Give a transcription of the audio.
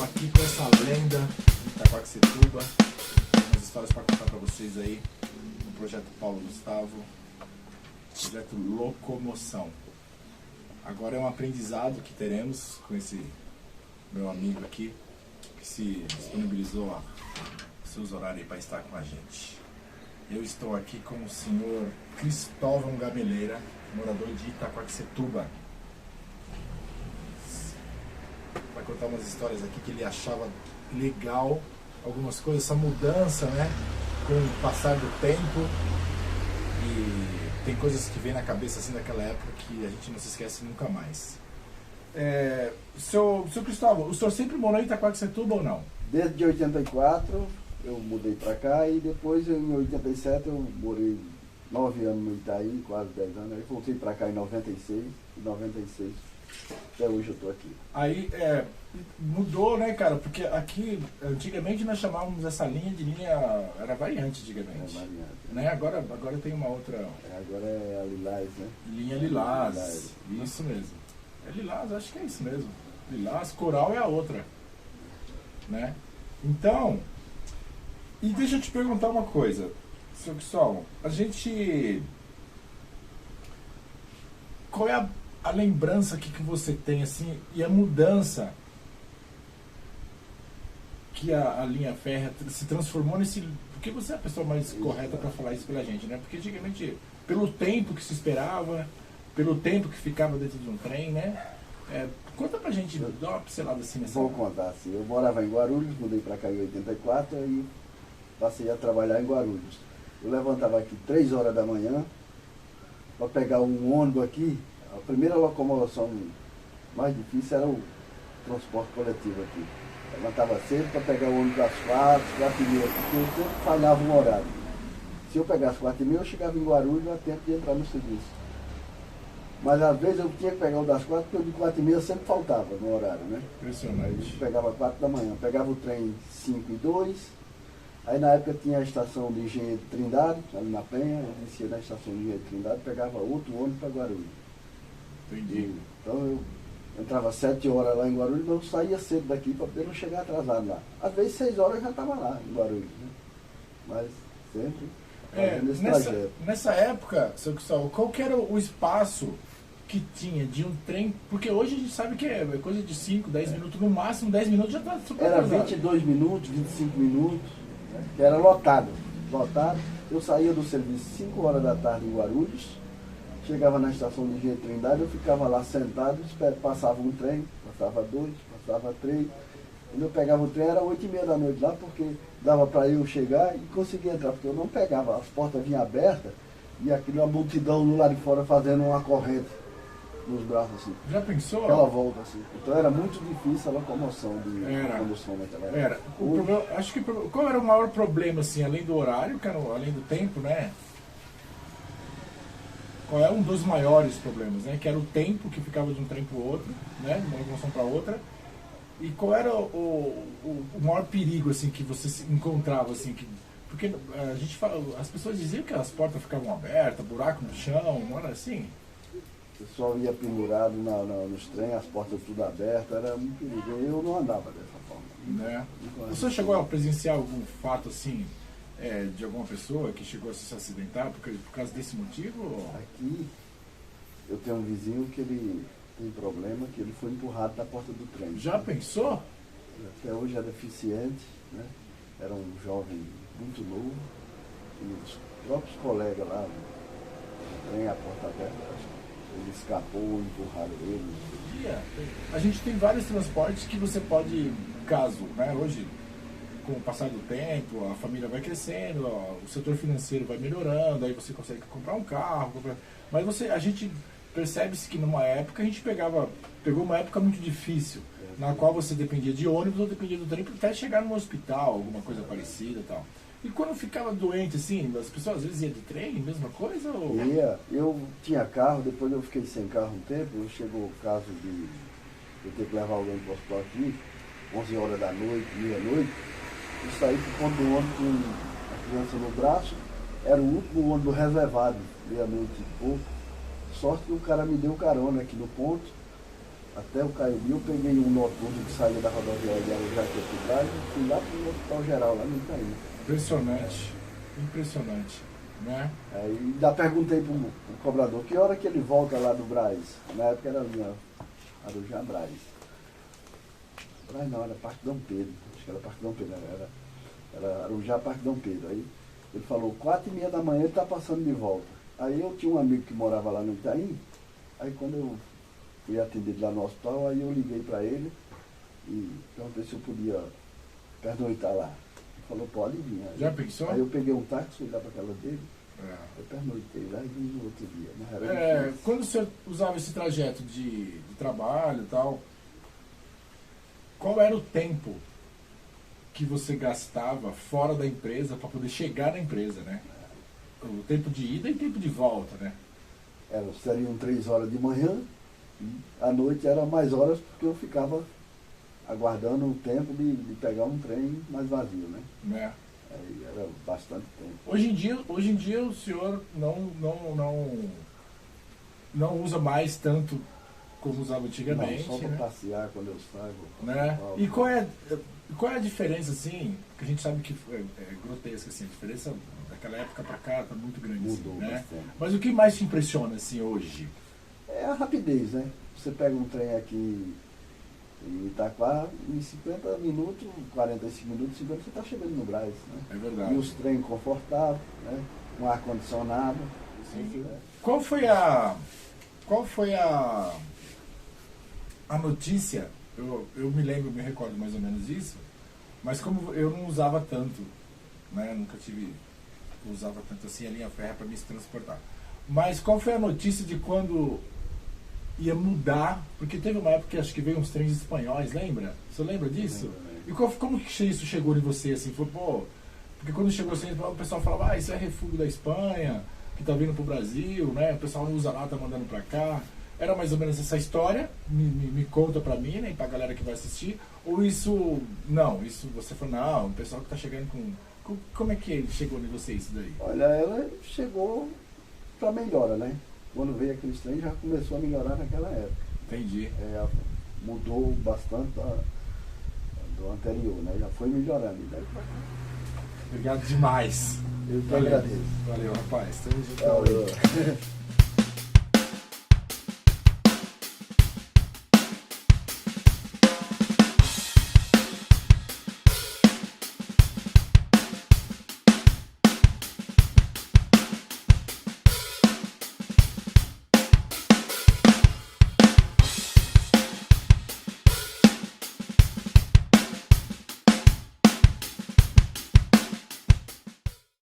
aqui com essa lenda de Itaquaquecetuba, umas histórias para contar para vocês aí no projeto Paulo Gustavo, projeto Locomoção. Agora é um aprendizado que teremos com esse meu amigo aqui, que se disponibilizou a seus horários para estar com a gente. Eu estou aqui com o senhor Cristóvão Gameleira, morador de Itaquaquecetuba. Vai contar umas histórias aqui que ele achava legal, algumas coisas, essa mudança, né, com o passar do tempo. E tem coisas que vem na cabeça assim daquela época que a gente não se esquece nunca mais. Seu Cristóvão, o senhor sempre morou em Itaquaquecetuba ou não? Desde 84 eu mudei para cá e depois em 87 eu morei 9 anos no Itaí, quase 10 anos. Aí voltei para cá em 96, até hoje eu estou aqui. Aí mudou, né, cara? Porque aqui, antigamente nós chamávamos essa linha de linha, era variante antigamente. Variante. Né? Agora tem uma outra... Agora é a Lilás, né? Linha Lilás, isso mesmo. É Lilás, acho que é isso mesmo. Lilás, Coral é a outra. Né? Então, e deixa eu te perguntar uma coisa, seu Cristóvão, qual é a lembrança que você tem, assim, e a mudança que a linha férrea se transformou nesse... Porque você é a pessoa mais correta para falar isso pela gente, né? Porque antigamente, pelo tempo que se esperava, pelo tempo que ficava dentro de um trem, né? Conta pra gente, dá uma pincelada assim nessa... Vou contar assim, eu morava em Guarulhos, mudei para cá em 84 e passei a trabalhar em Guarulhos. Eu levantava aqui 3 horas da manhã para pegar um ônibus aqui. A primeira locomoção mais difícil era o transporte coletivo aqui. Levantava cedo para pegar o ônibus das 4h30, porque eu sempre falhava um horário. Se eu pegasse 4h30, eu chegava em Guarulhos a tempo de entrar no serviço. Mas às vezes eu tinha que pegar o das 4, porque o de 4h30 sempre faltava no horário, né? Impressionante. Eu pegava 4 da manhã, pegava o trem 5h02. Aí na época tinha a estação de Engenheiro de Trindade, ali na Penha, eu descia na estação de Engenheiro de Trindade, pegava outro ônibus para Guarulhos. Entendi. Então eu entrava 7 horas lá em Guarulhos, mas eu saía cedo daqui para poder não chegar atrasado lá. Às vezes 6 horas eu já estava lá em Guarulhos, né? Mas sempre fazendo esse trajeto. Nessa época, seu Cristóvão, qual que era o espaço que tinha de um trem? Porque hoje a gente sabe que é coisa de 5, 10 minutos, no máximo 10 minutos já está super Era atrasado. 22 minutos, 25 minutos, né? Que era lotado. Eu saía do serviço 5 horas da tarde em Guarulhos, chegava na estação de Engenheiro Trindade, eu ficava lá sentado, passava um trem, passava 2, passava 3. Quando eu pegava o trem era 8h30 da noite lá, porque dava para eu chegar e conseguir entrar, porque eu não pegava, as portas vinham abertas e aquela multidão no lado de fora fazendo uma corrente nos braços assim. Já pensou? Aquela volta assim. Então era muito difícil a locomoção de condução naquela época. Era. Acho que qual era o maior problema, assim, além do horário, além do tempo, né? Qual é um dos maiores problemas, né? Que era o tempo que ficava de um trem para o outro, né? De uma locomoção para outra. E qual era o maior perigo, assim, que você se encontrava, assim, porque a gente fala, as pessoas diziam que as portas ficavam abertas, buraco no chão, não era assim? O pessoal ia pendurado nos trens, as portas tudo abertas, era muito perigo. Eu não andava dessa forma. Né? O senhor chegou a presenciar algum fato, assim, de alguma pessoa que chegou a se acidentar por causa desse motivo? Aqui eu tenho um vizinho que ele tem problema, que ele foi empurrado da porta do trem. Já pensou? Até hoje é deficiente, né? Era um jovem muito novo, e os próprios colegas lá, no trem, a porta aberta, ele escapou, empurraram ele. A gente tem vários transportes que você pode, caso, né, hoje, com o passar do tempo, a família vai crescendo, o setor financeiro vai melhorando, aí você consegue comprar um carro, mas a gente percebe-se que numa época a gente pegou uma época muito difícil, na qual você dependia de ônibus ou dependia do trem até chegar no hospital, alguma coisa parecida e tal. E quando ficava doente, assim, as pessoas às vezes iam de trem, mesma coisa? Ou... Eu tinha carro, depois eu fiquei sem carro um tempo, chegou o caso de eu ter que levar alguém para o hospital aqui, 11 horas da noite, meia-noite, e saí por conta do ônibus com a criança no braço, era o último ônibus reservado, meia-noite e pouco. Sorte que o cara me deu carona aqui no ponto, até o Caiubi, eu peguei um noturno que saía da rodoviária de Arujá aqui Braz e fui lá para o Hospital Geral, lá no Itaim. Impressionante, impressionante, né? Aí ainda perguntei pro cobrador que hora que ele volta lá do Braz. Na época era linha Arujá Braz. Braz não, era Parque Dom Pedro. Acho que era Parque Dom Pedro, era Arujá Parque Dom Pedro. Aí ele falou, 4h30 da manhã ele está passando de volta. Aí eu tinha um amigo que morava lá no Itaim, aí quando eu fui atendido lá no hospital, aí eu liguei para ele e perguntei se eu podia pernoitar lá. Ele falou, pode vir. Aí, já pensou? Aí eu peguei um táxi, fui lá para casa dele, É. eu pernoitei lá e vim no outro dia. Mas era difícil. Quando você usava esse trajeto de trabalho e tal, qual era o tempo que você gastava fora da empresa para poder chegar na empresa, né? O tempo de ida e tempo de volta, né? Seriam 3 horas de manhã, e à noite era mais horas porque eu ficava aguardando o tempo de pegar um trem mais vazio, né? Né? Aí era bastante tempo. Hoje em dia o senhor não usa mais tanto como usava antigamente, Não, só para né? passear quando eu saio. Né? E qual é a diferença, assim, que a gente sabe que é grotesca, assim, a diferença daquela época para cá tá muito grande, Mudou assim, né? bastante. Mas o que mais te impressiona, assim, hoje? É a rapidez, né? Você pega um trem aqui em Itaquá, em 50 minutos, 45 minutos, 50, você está chegando no Brás, né? É verdade. E os trens confortáveis, né? Com ar-condicionado. Sim. É. Qual foi a notícia? Eu me lembro, me recordo mais ou menos disso, mas como eu não usava tanto, né? Nunca usava tanto assim a linha férrea para me se transportar. Mas qual foi a notícia de quando ia mudar? Porque teve uma época que acho que veio uns trens espanhóis, lembra? Você lembra disso? E como que isso chegou em você, assim? Foi, pô, porque quando chegou assim, o pessoal falava, isso é refúgio da Espanha, que tá vindo pro Brasil, né? O pessoal não usa lá, tá mandando pra cá. Era mais ou menos essa história, me conta pra mim, né, e pra galera que vai assistir, ou isso, não, isso você falou, não, o pessoal que tá chegando como é que chegou em você isso daí? Olha, ela chegou para melhora, né? Quando veio aqueles trens já começou a melhorar naquela época. Entendi. Mudou bastante do anterior, né? Já foi melhorando. E daí pra cá. Obrigado demais. Eu que agradeço. Valeu, rapaz. Tamo junto. Valeu.